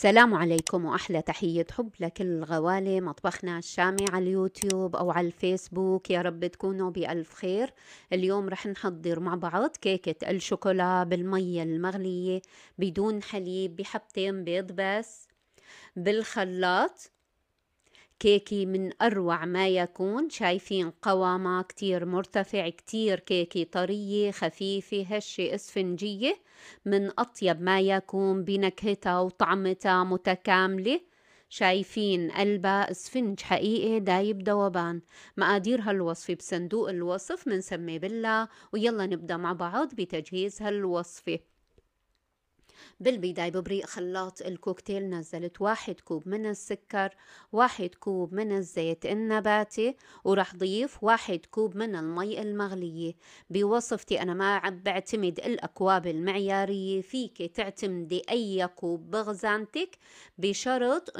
السلام عليكم وأحلى تحية حب لكل غوالي مطبخنا الشامي على اليوتيوب أو على الفيسبوك. يا رب تكونوا بألف خير. اليوم رح نحضر مع بعض كيكة الشوكولا بالمية المغلية بدون حليب، بحبتين بيض بس بالخلاط. كيكي من أروع ما يكون، شايفين قوامها كتير مرتفع، كتير كيكي طرية خفيفة هشة اسفنجية، من أطيب ما يكون بنكهتها وطعمتها متكاملة. شايفين قلبها اسفنج حقيقي دايب دوبان. مقادير هالوصفة بصندوق الوصف، منسمي بالله ويلا نبدأ مع بعض بتجهيز هالوصفة. بالبداية ببريق خلاط الكوكتيل نزلت 1 كوب من السكر، 1 كوب من الزيت النباتي، ورح ضيف 1 كوب من المي المغلية. بوصفتي أنا ما بعتمد الأكواب المعيارية، فيك تعتمدي أي كوب بغزانتك بشرط